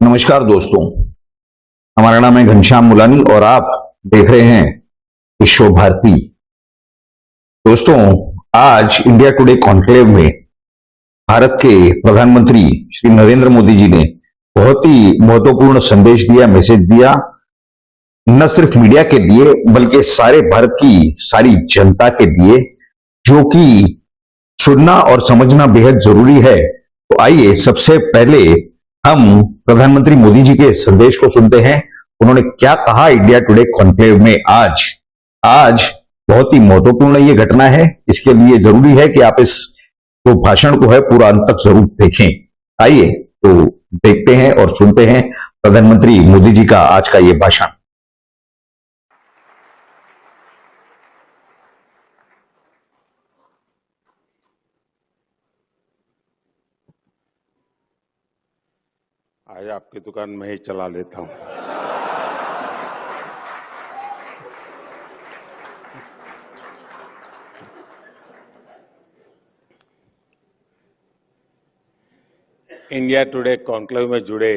नमस्कार दोस्तों, हमारा नाम है घनश्याम मुलानी और आप देख रहे हैं विश्व भारती। दोस्तों, आज इंडिया टुडे कॉन्क्लेव में भारत के प्रधानमंत्री श्री नरेंद्र मोदी जी ने बहुत ही महत्वपूर्ण संदेश दिया, मैसेज दिया, न सिर्फ मीडिया के लिए बल्कि सारे भारत की सारी जनता के लिए, जो कि सुनना और समझना बेहद जरूरी है। तो आइए सबसे पहले हम प्रधानमंत्री मोदी जी के संदेश को सुनते हैं। उन्होंने क्या कहा इंडिया टुडे कॉन्क्लेव में आज बहुत ही महत्वपूर्ण ये घटना है। इसके लिए जरूरी है कि आप इस जो भाषण को है पूरा अंत तक जरूर देखें। आइए तो देखते हैं और सुनते हैं प्रधानमंत्री मोदी जी का आज का ये भाषण। आज आपकी दुकान में ही चला लेता हूं। इंडिया टुडे कॉन्क्लेव में जुड़े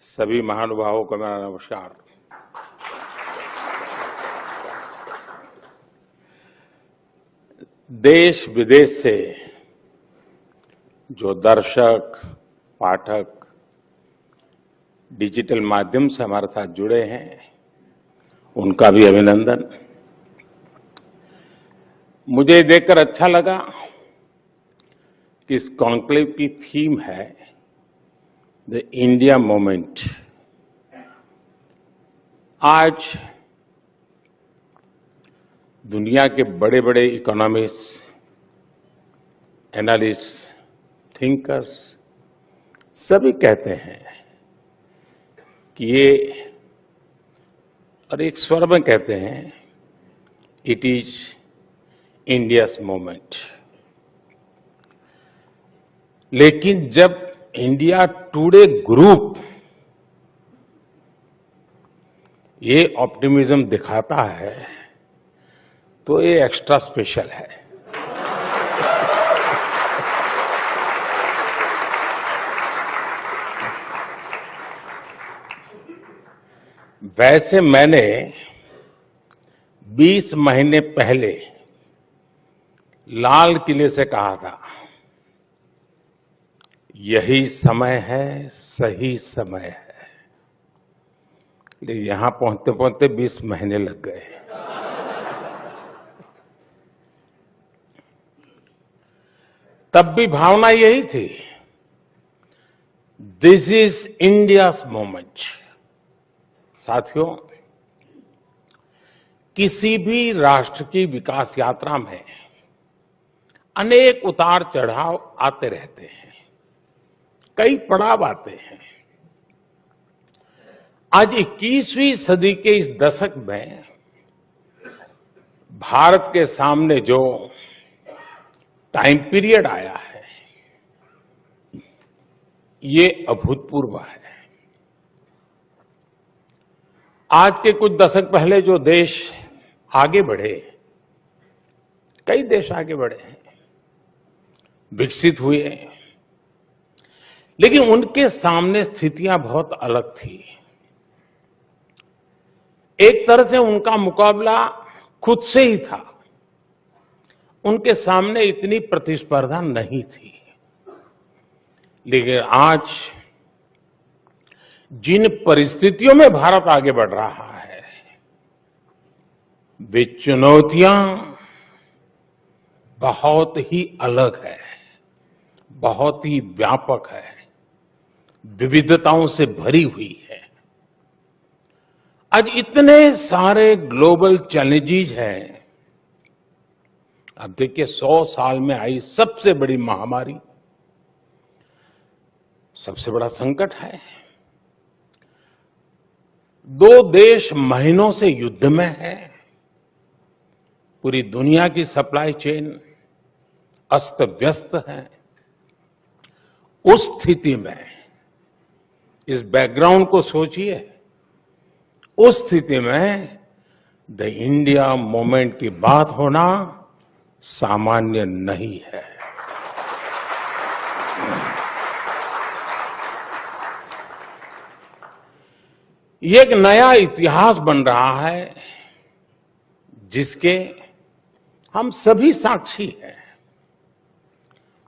सभी महानुभावों को मेरा नमस्कार। देश विदेश से जो दर्शक पाठक डिजिटल माध्यम से हमारे साथ जुड़े हैं, उनका भी अभिनंदन। मुझे देखकर अच्छा लगा कि इस कॉन्क्लेव की थीम है द इंडिया मोमेंट। आज दुनिया के बड़े बड़े इकोनॉमिस्ट, एनालिस्ट, थिंकर्स सभी कहते हैं कि ये, और एक स्वर में कहते हैं, इट इज इंडियाज मोमेंट। लेकिन जब इंडिया टुडे ग्रुप ये ऑप्टिमिज्म दिखाता है तो ये एक्स्ट्रा स्पेशल है। वैसे मैंने 20 महीने पहले लाल किले से कहा था, यही समय है, सही समय है। लेकिन यहां पहुंचते पहुंचते 20 महीने लग गए। तब भी भावना यही थी, दिस इज इंडियाज मोमेंट। साथियों, किसी भी राष्ट्र की विकास यात्रा में अनेक उतार चढ़ाव आते रहते हैं, कई पड़ाव आते हैं। आज 21वीं सदी के इस दशक में भारत के सामने जो टाइम पीरियड आया है, ये अभूतपूर्व है। आज के कुछ दशक पहले जो देश आगे बढ़े, कई देश आगे बढ़े हैं, विकसित हुए, लेकिन उनके सामने स्थितियां बहुत अलग थी। एक तरह से उनका मुकाबला खुद से ही था, उनके सामने इतनी प्रतिस्पर्धा नहीं थी। लेकिन आज जिन परिस्थितियों में भारत आगे बढ़ रहा है, वे चुनौतियां बहुत ही अलग है, बहुत ही व्यापक है, विविधताओं से भरी हुई है। आज इतने सारे ग्लोबल चैलेंजेस हैं। अब देखिए, 100 साल में आई सबसे बड़ी महामारी, सबसे बड़ा संकट है। 2 देश महीनों से युद्ध में है। पूरी दुनिया की सप्लाई चेन अस्त व्यस्त है। उस स्थिति में, इस बैकग्राउंड को सोचिए, उस स्थिति में द इंडिया मोमेंट की बात होना सामान्य नहीं है। ये एक नया इतिहास बन रहा है जिसके हम सभी साक्षी हैं।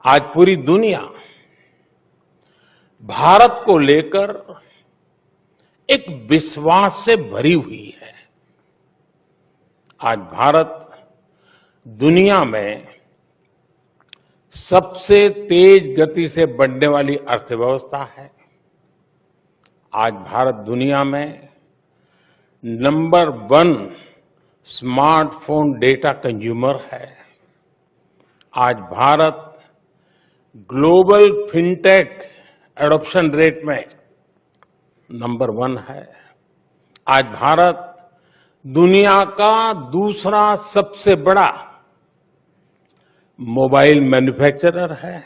आज पूरी दुनिया भारत को लेकर एक विश्वास से भरी हुई है। आज भारत दुनिया में सबसे तेज गति से बढ़ने वाली अर्थव्यवस्था है। आज भारत दुनिया में नंबर 1 स्मार्टफोन डेटा कंज्यूमर है। आज Bharat global fintech adoption rate में नंबर 1 है। आज भारत दुनिया का दूसरा सबसे बड़ा मोबाइल मैन्युफैक्चरर है।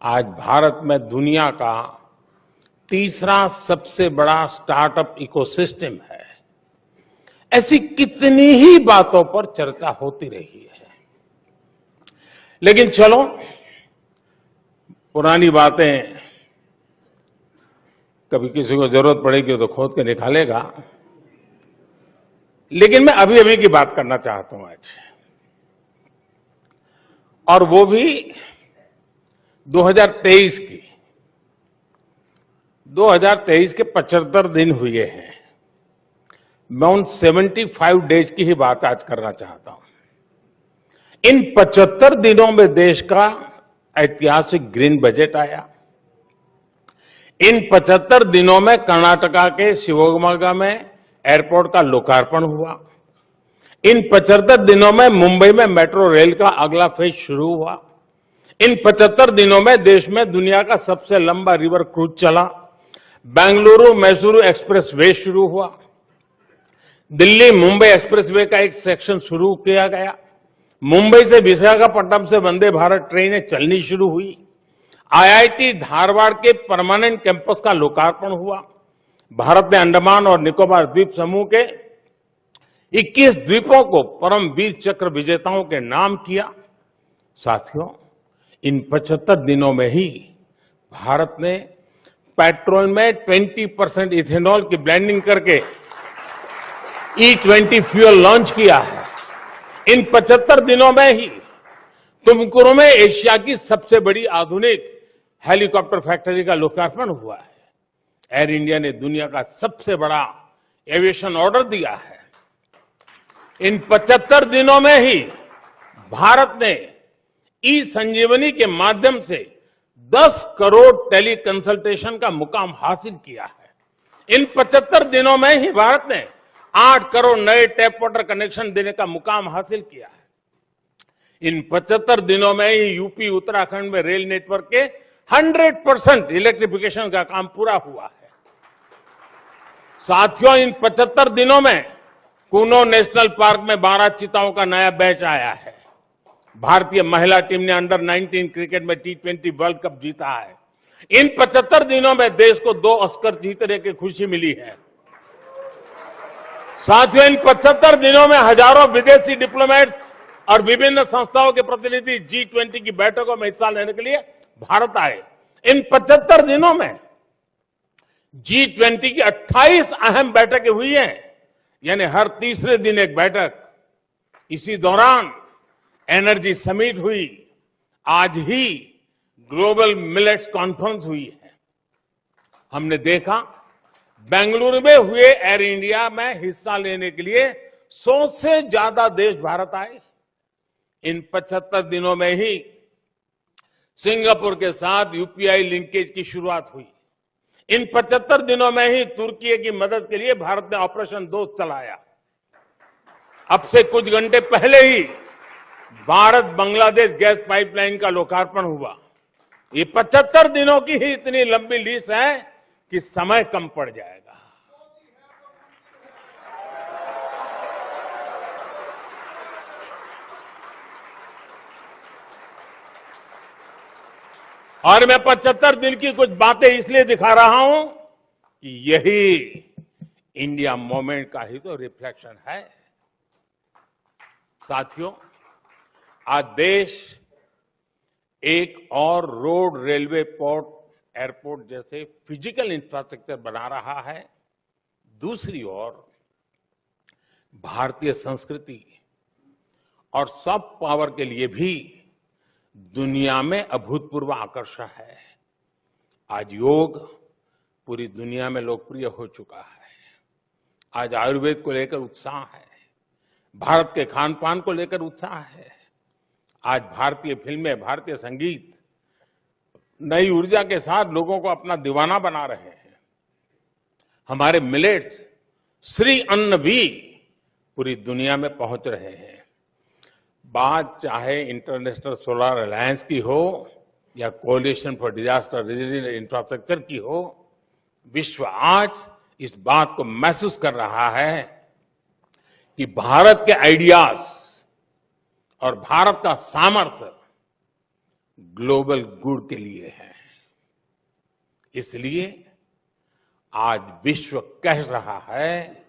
आज भारत में दुनिया का तीसरा सबसे बड़ा स्टार्टअप इकोसिस्टम है। ऐसी कितनी ही बातों पर चर्चा होती रही है, लेकिन चलो पुरानी बातें कभी किसी को जरूरत पड़ेगी तो खोद के निकालेगा, लेकिन मैं अभी अभी की बात करना चाहता हूं आज, और वो भी 2023 की। 2023 के 75 दिन हुए हैं। मैं उन 75 डेज की ही बात आज करना चाहता हूं। इन 75 दिनों में देश का ऐतिहासिक ग्रीन बजट आया। इन 75 दिनों में कर्नाटका के शिवमोगा में एयरपोर्ट का लोकार्पण हुआ। इन 75 दिनों में मुंबई में मेट्रो रेल का अगला फेज शुरू हुआ। इन 75 दिनों में देश में दुनिया का सबसे लंबा रिवर क्रूज चला। बेंगलुरु मैसूरू एक्सप्रेस वे शुरू हुआ। दिल्ली मुंबई एक्सप्रेस वे का एक सेक्शन शुरू किया गया। मुंबई से विशाखापट्टनम से वंदे भारत ट्रेनें चलनी शुरू हुई। आईआईटी धारवाड़ के परमानेंट कैंपस का लोकार्पण हुआ। भारत ने अंडमान और निकोबार द्वीप समूह के 21 द्वीपों को परम वीर चक्र विजेताओं के नाम किया। साथियों, इन 75 दिनों में ही भारत ने पेट्रोल में 20% इथेनॉल की ब्लेंडिंग करके E20 फ्यूल लॉन्च किया है। इन 75 दिनों में ही तुमकुरू में एशिया की सबसे बड़ी आधुनिक हेलीकॉप्टर फैक्ट्री का लोकार्पण हुआ है। एयर इंडिया ने दुनिया का सबसे बड़ा एविएशन ऑर्डर दिया है। इन 75 दिनों में ही भारत ने ई संजीवनी के माध्यम से 10 करोड़ टेली कंसल्टेशन का मुकाम हासिल किया है। इन 75 दिनों में ही भारत ने 8 करोड़ नए टैप वाटर कनेक्शन देने का मुकाम हासिल किया है। इन 75 दिनों में ही यूपी उत्तराखंड में रेल नेटवर्क के 100% इलेक्ट्रिफिकेशन का काम पूरा हुआ है। साथियों, इन 75 दिनों में कूनो नेशनल पार्क में 12 चीताओं का नया बैच आया है। भारतीय महिला टीम ने अंडर 19 क्रिकेट में T20 वर्ल्ड कप जीता है। इन 75 दिनों में देश को 2 ऑस्कर जीतने की खुशी मिली है। साथियों, इन 75 दिनों में हजारों विदेशी डिप्लोमेट्स और विभिन्न संस्थाओं के प्रतिनिधि G20 की बैठकों में हिस्सा लेने के लिए भारत आए। इन 75 दिनों में G20 की 28 अहम बैठकें हुई हैं, यानी हर तीसरे दिन एक बैठक। इसी दौरान एनर्जी समिट हुई। आज ही ग्लोबल मिलेट्स कॉन्फ्रेंस हुई है। हमने देखा बेंगलुरु में हुए एयर इंडिया में हिस्सा लेने के लिए 100 से ज्यादा देश भारत आए। इन 75 दिनों में ही सिंगापुर के साथ यूपीआई लिंकेज की शुरुआत हुई। इन 75 दिनों में ही तुर्की की मदद के लिए भारत ने ऑपरेशन दोस्त चलाया। अब से कुछ घंटे पहले ही भारत बांग्लादेश गैस पाइपलाइन का लोकार्पण हुआ। ये 75 दिनों की ही इतनी लंबी लिस्ट है कि समय कम पड़ जाएगा। और मैं 75 दिन की कुछ बातें इसलिए दिखा रहा हूं कि यही इंडिया मूवमेंट का ही तो रिफ्लेक्शन है। साथियों, आज देश एक और रोड, रेलवे, पोर्ट, एयरपोर्ट जैसे फिजिकल इंफ्रास्ट्रक्चर बना रहा है। दूसरी ओर भारतीय संस्कृति और सॉफ्ट पावर के लिए भी दुनिया में अभूतपूर्व आकर्षण है। आज योग पूरी दुनिया में लोकप्रिय हो चुका है। आज आयुर्वेद को लेकर उत्साह है, भारत के खान पान को लेकर उत्साह है। आज भारतीय फिल्में, भारतीय संगीत नई ऊर्जा के साथ लोगों को अपना दीवाना बना रहे हैं। हमारे मिलेट्स, श्री अन्न भी पूरी दुनिया में पहुंच रहे हैं। बात चाहे इंटरनेशनल सोलर अलायंस की हो या coalition for disaster resilient infrastructure की हो, विश्व आज इस बात को महसूस कर रहा है कि भारत के आइडियाज और भारत का सामर्थ्य ग्लोबल गुड के लिए है। इसलिए आज विश्व कह रहा है,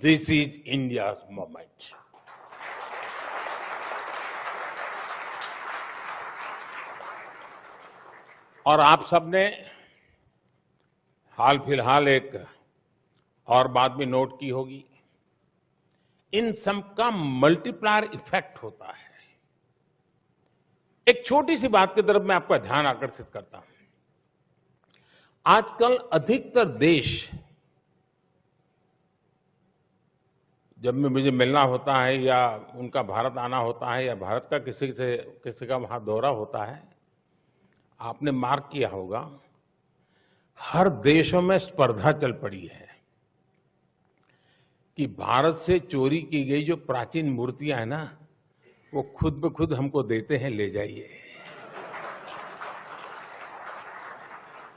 दिस इज इंडियाज मोमेंट। और आप सबने हाल फिलहाल एक और बात भी नोट की होगी, इन सब का मल्टीप्लायर इफेक्ट होता है। एक छोटी सी बात की तरफ मैं आपका ध्यान आकर्षित करता हूं। आजकल अधिकतर देश, जब भी मुझे मिलना होता है या उनका भारत आना होता है या भारत का किसी का वहां दौरा होता है, आपने मार्क किया होगा, हर देशों में स्पर्धा चल पड़ी है कि भारत से चोरी की गई जो प्राचीन मूर्तियां हैं ना, वो खुद ब खुद हमको देते हैं, ले जाइए।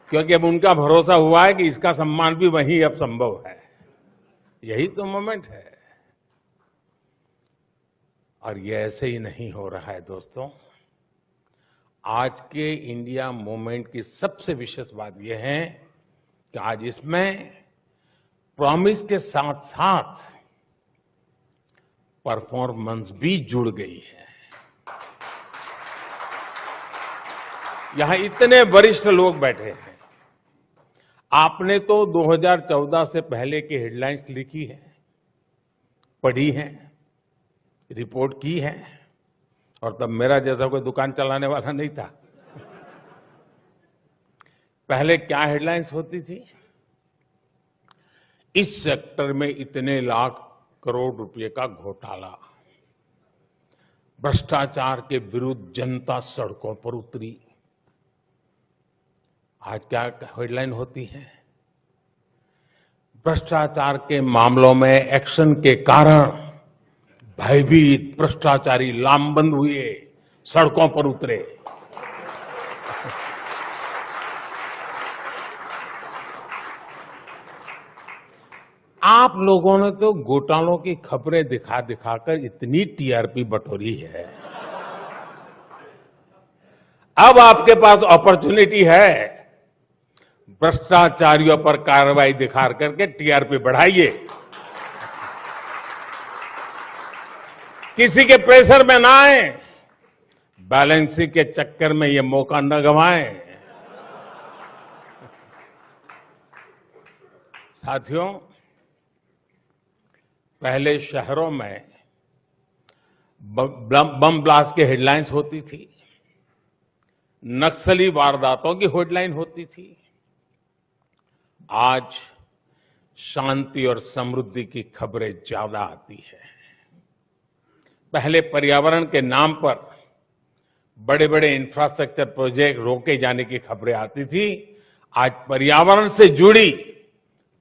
क्योंकि अब उनका भरोसा हुआ है कि इसका सम्मान भी वहीं अब संभव है। यही तो मोमेंट है। और ये ऐसे ही नहीं हो रहा है दोस्तों। आज के इंडिया मूवमेंट की सबसे विशेष बात यह है कि आज इसमें प्रॉमिस के साथ साथ परफॉर्मेंस भी जुड़ गई है। यहां इतने वरिष्ठ लोग बैठे हैं। आपने तो 2014 से पहले की हेडलाइंस लिखी है, पढ़ी है, रिपोर्ट की है, और तब मेरा जैसा कोई दुकान चलाने वाला नहीं था। पहले क्या हेडलाइंस होती थी? इस सेक्टर में इतने लाख करोड़ रुपए का घोटाला, भ्रष्टाचार के विरुद्ध जनता सड़कों पर उतरी। आज क्या हेडलाइन होती है? भ्रष्टाचार के मामलों में एक्शन के कारण भयभीत भ्रष्टाचारी लामबंद हुए, सड़कों पर उतरे। आप लोगों ने तो घोटालों की खबरें दिखा दिखाकर इतनी टीआरपी बटोरी है। अब आपके पास अपॉर्चुनिटी है, भ्रष्टाचारियों पर कार्रवाई दिखा करके टीआरपी बढ़ाइए। किसी के प्रेशर में ना आए, बैलेंसिंग के चक्कर में ये मौका न गंवाएं। साथियों, पहले शहरों में बम ब्लास्ट की हेडलाइंस होती थी, नक्सली वारदातों की हेडलाइन होती थी। आज शांति और समृद्धि की खबरें ज्यादा आती है। पहले पर्यावरण के नाम पर बड़े बड़े इंफ्रास्ट्रक्चर प्रोजेक्ट रोके जाने की खबरें आती थी। आज पर्यावरण से जुड़ी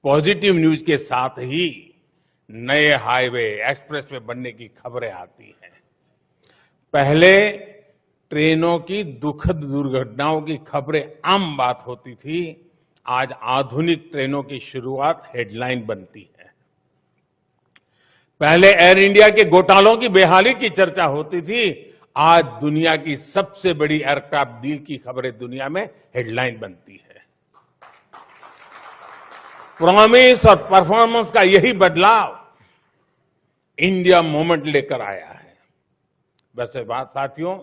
पॉजिटिव न्यूज के साथ ही नए हाईवे, एक्सप्रेसवे बनने की खबरें आती हैं। पहले ट्रेनों की दुखद दुर्घटनाओं की खबरें आम बात होती थी। आज आधुनिक ट्रेनों की शुरुआत हेडलाइन बनती है। पहले एयर इंडिया के घोटालों की बेहाली की चर्चा होती थी। आज दुनिया की सबसे बड़ी एयरक्राफ्ट डील की खबरें दुनिया में हेडलाइन बनती है। प्रॉमिस और परफॉर्मेंस का यही बदलाव इंडिया मूवमेंट लेकर आया है। वैसे बात साथियों,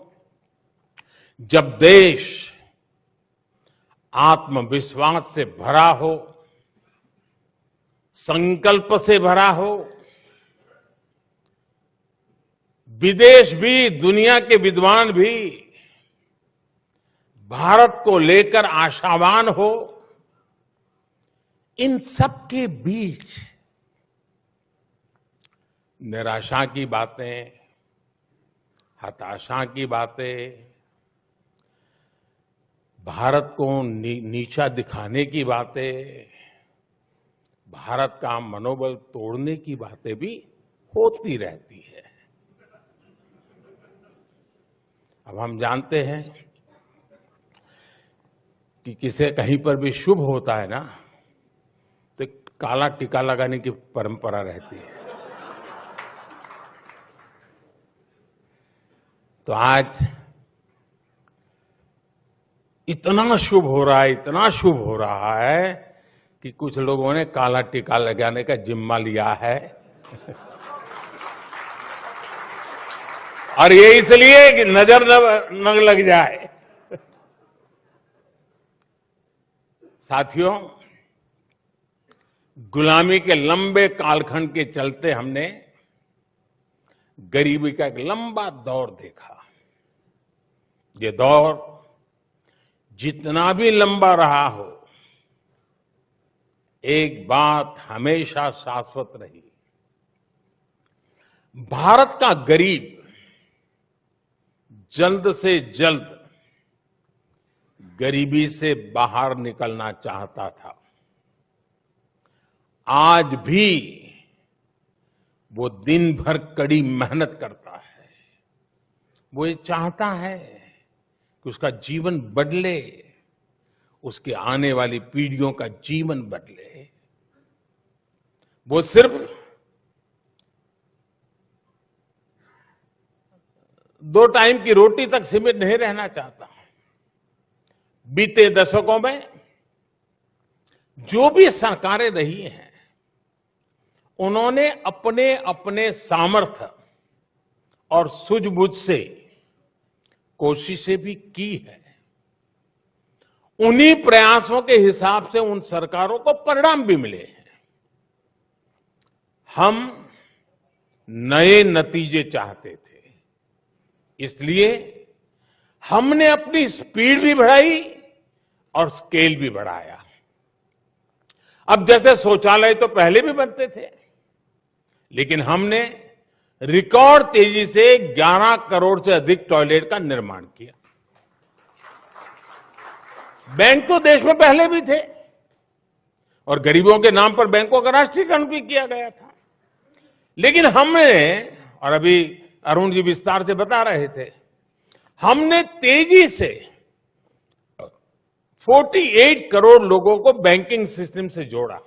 जब देश आत्मविश्वास से भरा हो, संकल्प से भरा हो। विदेश भी, दुनिया के विद्वान भी भारत को लेकर आशावान हो। इन सब के बीच निराशा की बातें, हताशा की बातें, भारत को नीचा दिखाने की बातें, भारत का मनोबल तोड़ने की बातें भी होती रहती है। अब हम जानते हैं कि किसे कहीं पर भी शुभ होता है ना, तो काला टीका लगाने की परंपरा रहती है। तो आज इतना शुभ हो रहा है, इतना शुभ हो रहा है कि कुछ लोगों ने काला टीका लगाने का जिम्मा लिया है। और ये इसलिए कि नजर न लग जाए। साथियों, गुलामी के लंबे कालखंड के चलते हमने गरीबी का एक लंबा दौर देखा। ये दौर जितना भी लंबा रहा हो, एक बात हमेशा शाश्वत रही। भारत का गरीब जल्द से जल्द गरीबी से बाहर निकलना चाहता था। आज भी वो दिन भर कड़ी मेहनत करता है। वो ये चाहता है कि उसका जीवन बदले, उसके आने वाली पीढ़ियों का जीवन बदले। वो सिर्फ 2 टाइम की रोटी तक सीमित नहीं रहना चाहता। बीते दशकों में जो भी सरकारें रही हैं, उन्होंने अपने अपने सामर्थ्य और सूझबूझ से कोशिशें भी की है। उन्हीं प्रयासों के हिसाब से उन सरकारों को परिणाम भी मिले हैं। हम नए नतीजे चाहते थे, इसलिए हमने अपनी स्पीड भी बढ़ाई और स्केल भी बढ़ाया। अब जैसे शौचालय तो पहले भी बनते थे, लेकिन हमने रिकॉर्ड तेजी से 11 करोड़ से अधिक टॉयलेट का निर्माण किया। बैंक तो देश में पहले भी थे और गरीबों के नाम पर बैंकों का राष्ट्रीयकरण भी किया गया था। लेकिन हमने, और अभी अरुण जी विस्तार से बता रहे थे, हमने तेजी से 48 करोड़ लोगों को बैंकिंग सिस्टम से जोड़ा।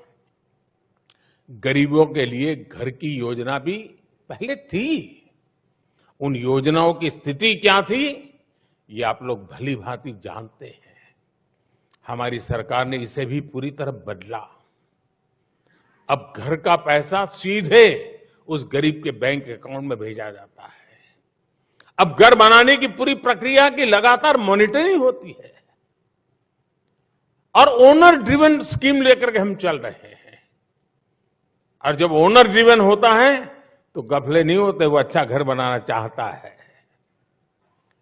गरीबों के लिए घर की योजना भी पहले थी। उन योजनाओं की स्थिति क्या थी, ये आप लोग भली भांति जानते हैं। हमारी सरकार ने इसे भी पूरी तरह बदला। अब घर का पैसा सीधे उस गरीब के बैंक अकाउंट में भेजा जाता है। अब घर बनाने की पूरी प्रक्रिया की लगातार मॉनिटरिंग होती है और ओनर ड्रिवन स्कीम लेकर के हम चल रहे हैं। और जब ओनर ड्रिवन होता है तो गफले नहीं होते, वो अच्छा घर बनाना चाहता है।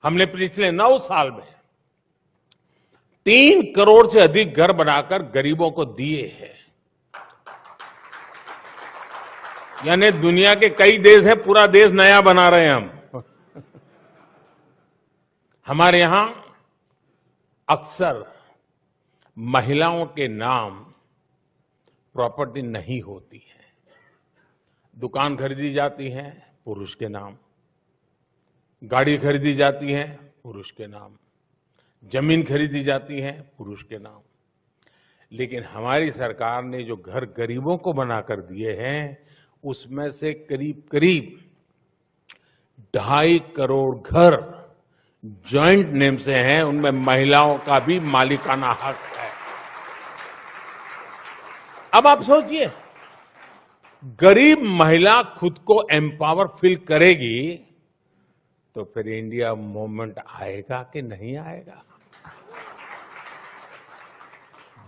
हमने पिछले 9 साल में 3 करोड़ से अधिक घर बनाकर गरीबों को दिए हैं। यानी दुनिया के कई देश है, पूरा देश नया बना रहे हैं हम। हमारे यहां अक्सर महिलाओं के नाम प्रॉपर्टी नहीं होती है। दुकान खरीदी जाती है पुरुष के नाम, गाड़ी खरीदी जाती है पुरुष के नाम, जमीन खरीदी जाती है पुरुष के नाम। लेकिन हमारी सरकार ने जो घर गरीबों को बनाकर दिए हैं, उसमें से करीब करीब 2.5 करोड़ घर जॉइंट नेम से हैं। उनमें महिलाओं का भी मालिकाना हक है। अब आप सोचिए, गरीब महिला खुद को एम्पावर फील करेगी तो फिर इंडिया मूवमेंट आएगा कि नहीं आएगा?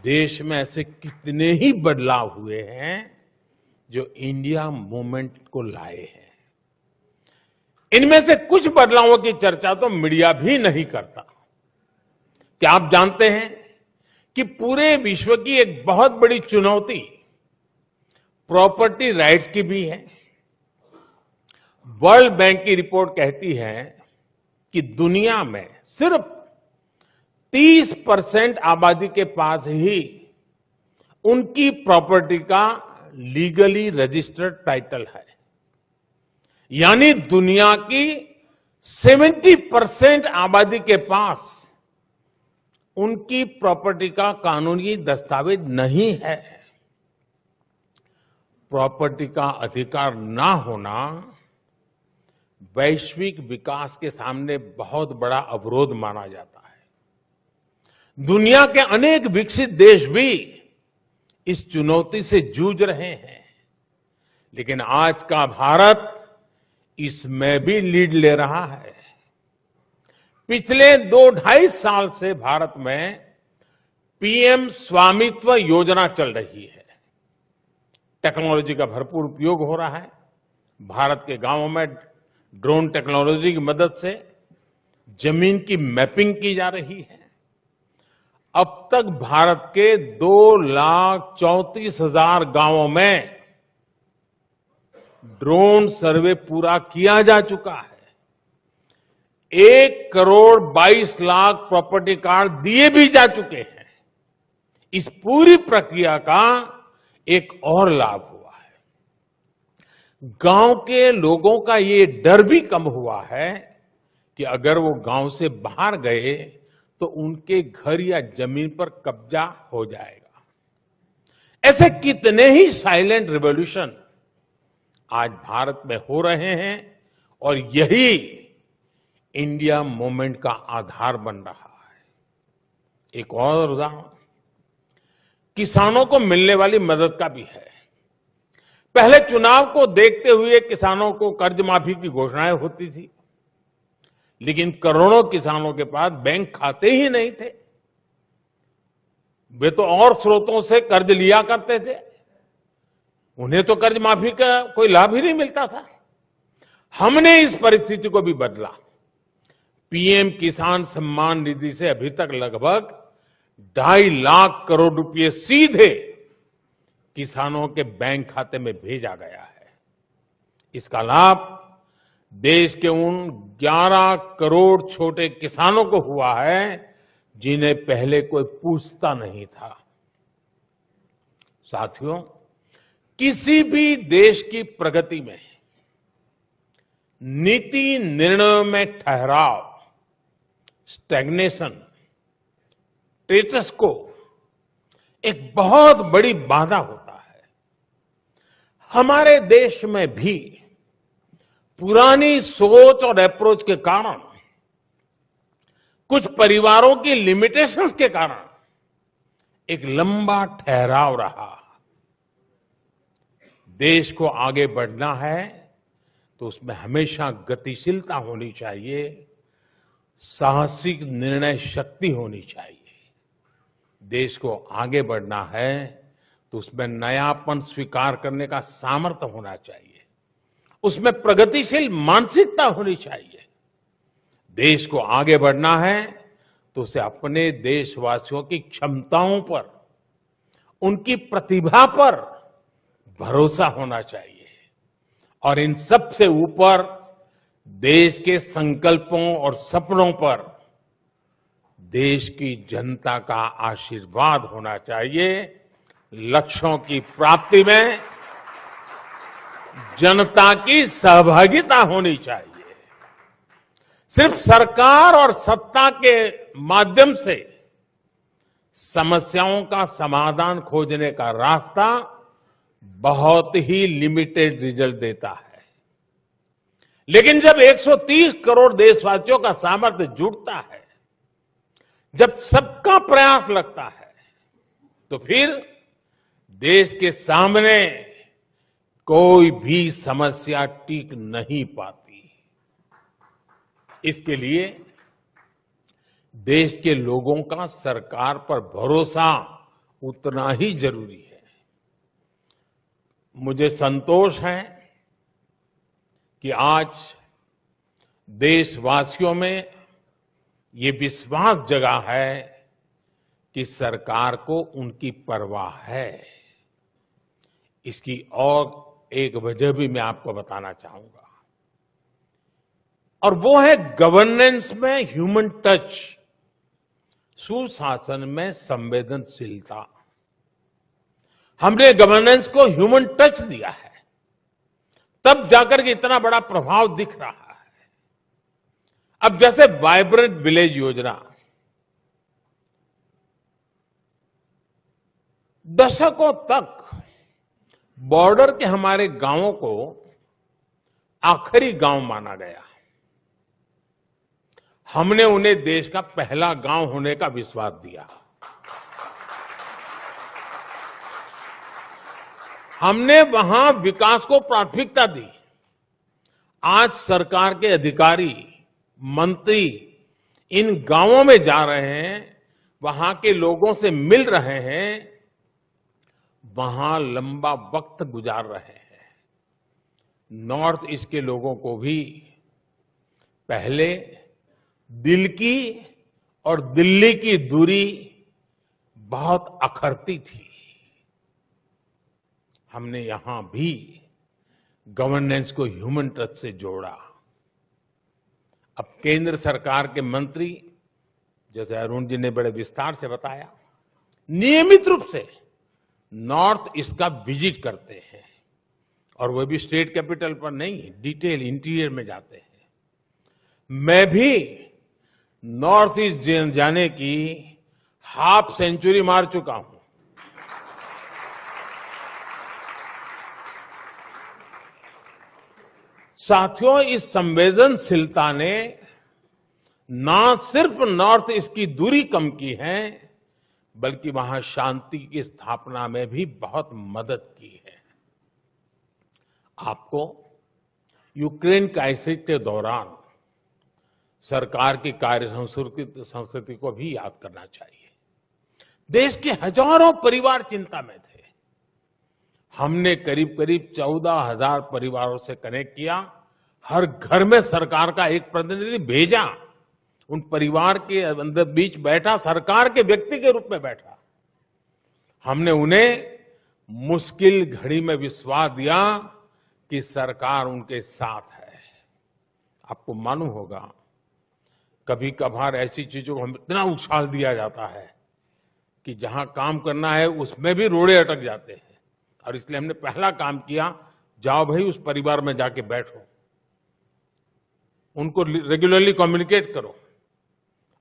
देश में ऐसे कितने ही बदलाव हुए हैं जो इंडिया मूवमेंट को लाए हैं। इनमें से कुछ बदलावों की चर्चा तो मीडिया भी नहीं करता। क्या आप जानते हैं कि पूरे विश्व की एक बहुत बड़ी चुनौती प्रॉपर्टी राइट्स की भी है। वर्ल्ड बैंक की रिपोर्ट कहती है कि दुनिया में सिर्फ 30% आबादी के पास ही उनकी प्रॉपर्टी का लीगली रजिस्टर्ड टाइटल है, यानी दुनिया की 70% आबादी के पास उनकी प्रॉपर्टी का कानूनी दस्तावेज नहीं है। प्रॉपर्टी का अधिकार ना होना वैश्विक विकास के सामने बहुत बड़ा अवरोध माना जाता है। दुनिया के अनेक विकसित देश भी इस चुनौती से जूझ रहे हैं, लेकिन आज का भारत इसमें भी लीड ले रहा है। पिछले 2-2.5 साल से भारत में पीएम स्वामित्व योजना चल रही है। टेक्नोलॉजी का भरपूर उपयोग हो रहा है। भारत के गांवों में ड्रोन टेक्नोलॉजी की मदद से जमीन की मैपिंग की जा रही है। अब तक भारत के 2,34,000 गांवों में ड्रोन सर्वे पूरा किया जा चुका है। 1,22,00,000 प्रॉपर्टी कार्ड दिए भी जा चुके हैं। इस पूरी प्रक्रिया का एक और लाभ हुआ है, गांव के लोगों का ये डर भी कम हुआ है कि अगर वो गांव से बाहर गए तो उनके घर या जमीन पर कब्जा हो जाएगा। ऐसे कितने ही साइलेंट रिवॉल्यूशन आज भारत में हो रहे हैं और यही इंडिया मूवमेंट का आधार बन रहा है। एक और उदाहरण किसानों को मिलने वाली मदद का भी है। पहले चुनाव को देखते हुए किसानों को कर्ज माफी की घोषणाएं होती थी, लेकिन करोड़ों किसानों के पास बैंक खाते ही नहीं थे। वे तो और स्रोतों से कर्ज लिया करते थे, उन्हें तो कर्ज माफी का कोई लाभ ही नहीं मिलता था। हमने इस परिस्थिति को भी बदला। पीएम किसान सम्मान निधि से अभी तक लगभग 2.5 लाख करोड़ रुपए सीधे किसानों के बैंक खाते में भेजा गया है। इसका लाभ देश के उन 11 करोड़ छोटे किसानों को हुआ है जिन्हें पहले कोई पूछता नहीं था। साथियों, किसी भी देश की प्रगति में नीति निर्णयों में ठहराव, स्टैग्नेशन, स्टेटस को एक बहुत बड़ी बाधा होता है। हमारे देश में भी पुरानी सोच और अप्रोच के कारण, कुछ परिवारों की लिमिटेशंस के कारण एक लंबा ठहराव रहा। देश को आगे बढ़ना है तो उसमें हमेशा गतिशीलता होनी चाहिए, साहसिक निर्णय शक्ति होनी चाहिए। देश को आगे बढ़ना है तो उसमें नयापन स्वीकार करने का सामर्थ्य होना चाहिए, उसमें प्रगतिशील मानसिकता होनी चाहिए। देश को आगे बढ़ना है तो उसे अपने देशवासियों की क्षमताओं पर, उनकी प्रतिभा पर भरोसा होना चाहिए और इन सब से ऊपर देश के संकल्पों और सपनों पर देश की जनता का आशीर्वाद होना चाहिए। लक्ष्यों की प्राप्ति में जनता की सहभागिता होनी चाहिए। सिर्फ सरकार और सत्ता के माध्यम से समस्याओं का समाधान खोजने का रास्ता बहुत ही लिमिटेड रिजल्ट देता है, लेकिन जब 130 करोड़ देशवासियों का सामर्थ्य जुटता है, जब सबका प्रयास लगता है, तो फिर देश के सामने कोई भी समस्या टिक नहीं पाती। इसके लिए देश के लोगों का सरकार पर भरोसा उतना ही जरूरी है। मुझे संतोष है कि आज देशवासियों में ये विश्वास जगा है कि सरकार को उनकी परवाह है। इसकी और एक वजह भी मैं आपको बताना चाहूंगा, और वो है गवर्नेंस में ह्यूमन टच, सुशासन में संवेदनशीलता। हमने गवर्नेंस को ह्यूमन टच दिया है, तब जाकर के इतना बड़ा प्रभाव दिख रहा है। अब जैसे वाइब्रेंट विलेज योजना, दशकों तक बॉर्डर के हमारे गांवों को आखिरी गांव माना गया। हमने उन्हें देश का पहला गांव होने का विश्वास दिया। हमने वहां विकास को प्राथमिकता दी। आज सरकार के अधिकारी, मंत्री इन गांवों में जा रहे हैं, वहां के लोगों से मिल रहे हैं, वहां लंबा वक्त गुजार रहे हैं। नॉर्थ ईस्ट के लोगों को भी पहले दिल की और दिल्ली की दूरी बहुत अखरती थी। हमने यहां भी गवर्नेंस को ह्यूमन टच से जोड़ा। अब केंद्र सरकार के मंत्री, जैसे अरुण जी ने बड़े विस्तार से बताया, नियमित रूप से नॉर्थ ईस्ट का विजिट करते हैं, और वो भी स्टेट कैपिटल पर नहीं, डिटेल इंटीरियर में जाते हैं। मैं भी नॉर्थ ईस्ट जाने की हाफ सेंचुरी मार चुका हूं। साथियों, इस संवेदनशीलता ने ना सिर्फ नॉर्थ ईस्ट की दूरी कम की है, बल्कि वहां शांति की स्थापना में भी बहुत मदद की है। आपको यूक्रेन क्राइसिस के दौरान सरकार की कार्य संस्कृति को भी याद करना चाहिए। देश के हजारों परिवार चिंता में थे। हमने करीब करीब 14,000 परिवारों से कनेक्ट किया। हर घर में सरकार का एक प्रतिनिधि भेजा। उन परिवार के अंदर बीच बैठा, सरकार के व्यक्ति के रूप में बैठा। हमने उन्हें मुश्किल घड़ी में विश्वास दिया कि सरकार उनके साथ है। आपको मालूम होगा, कभी कभार ऐसी चीजों को हम इतना उछाल दिया जाता है कि जहां काम करना है उसमें भी रोड़े अटक जाते हैं। और इसलिए हमने पहला काम किया, जाओ भाई उस परिवार में जाके बैठो, उनको रेगुलरली कम्युनिकेट करो।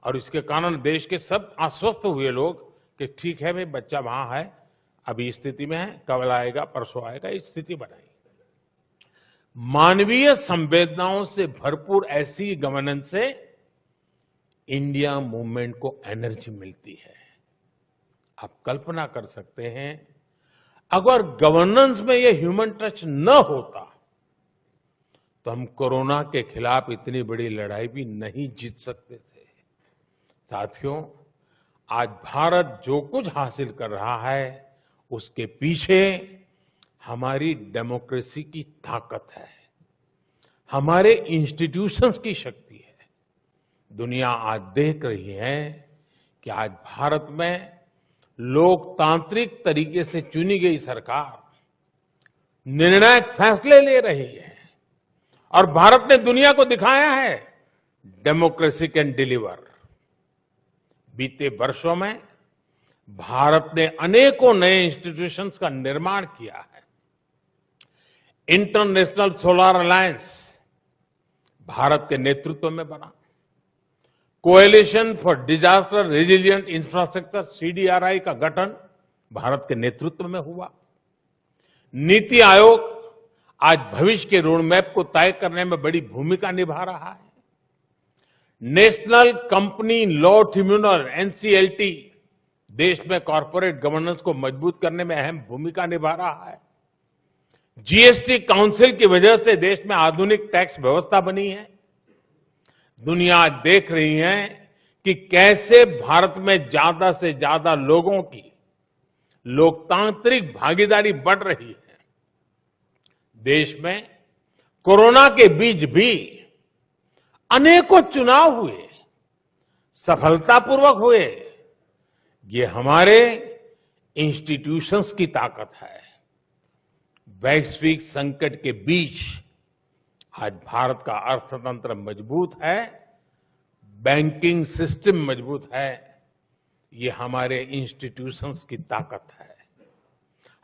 और इसके कारण देश के सब आश्वस्त हुए लोग कि ठीक है भाई, बच्चा वहां है, अभी इस स्थिति में है, कल आएगा, परसों आएगा, इस स्थिति बनाई। मानवीय संवेदनाओं से भरपूर ऐसी गवर्नेंस से इंडिया मूवमेंट को एनर्जी मिलती है। आप कल्पना कर सकते हैं, अगर गवर्नेंस में ये ह्यूमन टच न होता तो हम कोरोना के खिलाफ इतनी बड़ी लड़ाई भी नहीं जीत सकते थे। साथियों, आज भारत जो कुछ हासिल कर रहा है, उसके पीछे हमारी डेमोक्रेसी की ताकत है, हमारे इंस्टीट्यूशंस की शक्ति है। दुनिया आज देख रही है कि आज भारत में लोकतांत्रिक तरीके से चुनी गई सरकार निर्णायक फैसले ले रही है, और भारत ने दुनिया को दिखाया है डेमोक्रेसी कैन डिलीवर। बीते वर्षों में भारत ने अनेकों नए इंस्टीट्यूशंस का निर्माण किया है। इंटरनेशनल सोलर अलायंस भारत के नेतृत्व में बना। Coalition for disaster resilient infrastructure CDRI का गठन भारत के नेतृत्व में हुआ। नीति आयोग आज भविष्य के रोड मैप को तय करने में बड़ी भूमिका निभा रहा है। National company law tribunal NCLT देश में कॉर्पोरेट गवर्नेंस को मजबूत करने में अहम भूमिका निभा रहा है। GST काउंसिल की वजह से देश में आधुनिक टैक्स व्यवस्था बनी है। दुनिया देख रही है कि कैसे भारत में ज्यादा से ज्यादा लोगों की लोकतांत्रिक भागीदारी बढ़ रही है। देश में कोरोना के बीच भी अनेकों चुनाव हुए, सफलतापूर्वक हुए। ये हमारे इंस्टीट्यूशंस की ताकत है। वैश्विक संकट के बीच आज भारत का अर्थतंत्र मजबूत है, बैंकिंग सिस्टम मजबूत है। ये हमारे इंस्टीट्यूशंस की ताकत है।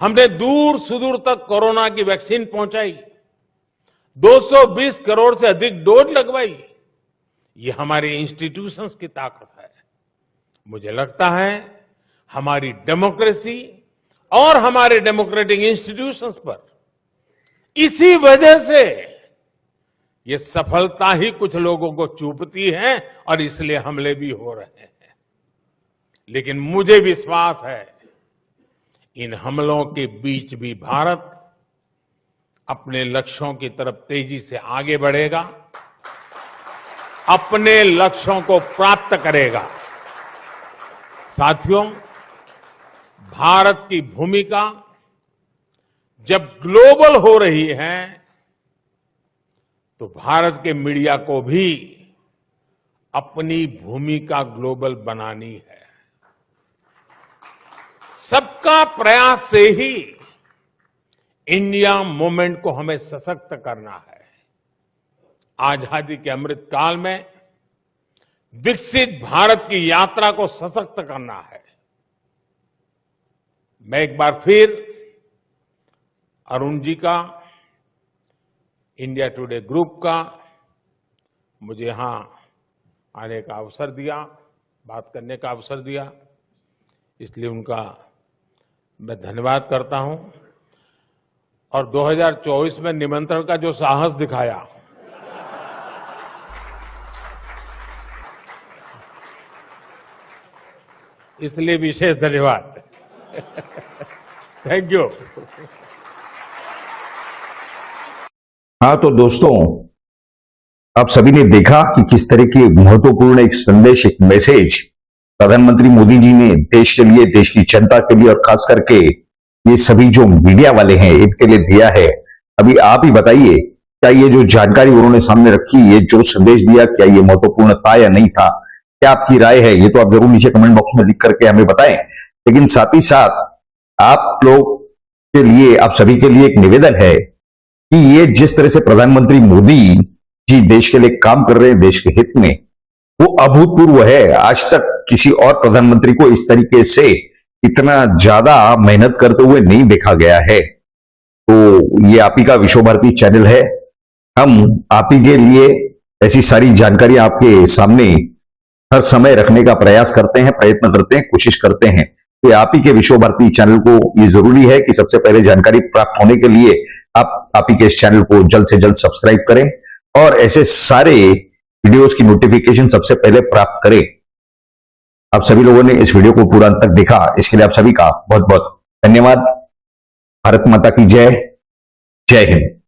हमने दूर सुदूर तक कोरोना की वैक्सीन पहुंचाई, 220 करोड़ से अधिक डोज लगवाई। ये हमारे इंस्टीट्यूशंस की ताकत है। मुझे लगता है हमारी डेमोक्रेसी और हमारे डेमोक्रेटिक इंस्टीट्यूशंस पर इसी वजह से ये सफलता ही कुछ लोगों को चूपती है और इसलिए हमले भी हो रहे हैं। लेकिन मुझे विश्वास है इन हमलों के बीच भी भारत अपने लक्ष्यों की तरफ तेजी से आगे बढ़ेगा, अपने लक्ष्यों को प्राप्त करेगा। साथियों, भारत की भूमिका जब ग्लोबल हो रही है तो भारत के मीडिया को भी अपनी भूमिका ग्लोबल बनानी है। सबका प्रयास से ही इंडिया मूवमेंट को हमें सशक्त करना है। आजादी के अमृत काल में विकसित भारत की यात्रा को सशक्त करना है। मैं एक बार फिर अरुण जी का, इंडिया टुडे ग्रुप का, मुझे यहां आने का अवसर दिया, बात करने का अवसर दिया, इसलिए उनका मैं धन्यवाद करता हूं। और 2024 में निमंत्रण का जो साहस दिखाया, इसलिए विशेष धन्यवाद। Thank you. हाँ, तो दोस्तों, आप सभी ने देखा कि किस तरह की महत्वपूर्ण एक संदेश, एक मैसेज प्रधानमंत्री मोदी जी ने देश के लिए, देश की जनता के लिए और खास करके ये सभी जो मीडिया वाले हैं इनके लिए दिया है। अभी आप ही बताइए, क्या ये जो जानकारी उन्होंने सामने रखी, ये जो संदेश दिया, क्या ये महत्वपूर्ण था या नहीं था? क्या आपकी राय है? ये तो आप जरूर नीचे कमेंट बॉक्स में लिख करके हमें बताएं। लेकिन साथ ही साथ आप लोग के लिए, आप सभी के लिए एक निवेदन है कि ये जिस तरह से प्रधानमंत्री मोदी जी देश के लिए काम कर रहे हैं, देश के हित में, वो अभूतपूर्व है। आज तक किसी और प्रधानमंत्री को इस तरीके से इतना ज्यादा मेहनत करते हुए नहीं देखा गया है। तो ये आप ही का विश्व भारती चैनल है। हम आप ही के लिए ऐसी सारी जानकारी आपके सामने हर समय रखने का प्रयास करते हैं, प्रयत्न करते हैं, कोशिश करते हैं। तो आप ही के विश्व भारती चैनल को ये जरूरी है कि सबसे पहले जानकारी प्राप्त होने के लिए आप ही के इस चैनल को जल्द से जल्द सब्सक्राइब करें और ऐसे सारे वीडियोस की नोटिफिकेशन सबसे पहले प्राप्त करें। आप सभी लोगों ने इस वीडियो को पूरा अंत तक देखा, इसके लिए आप सभी का बहुत बहुत धन्यवाद। भारत माता की जय। जय हिंद।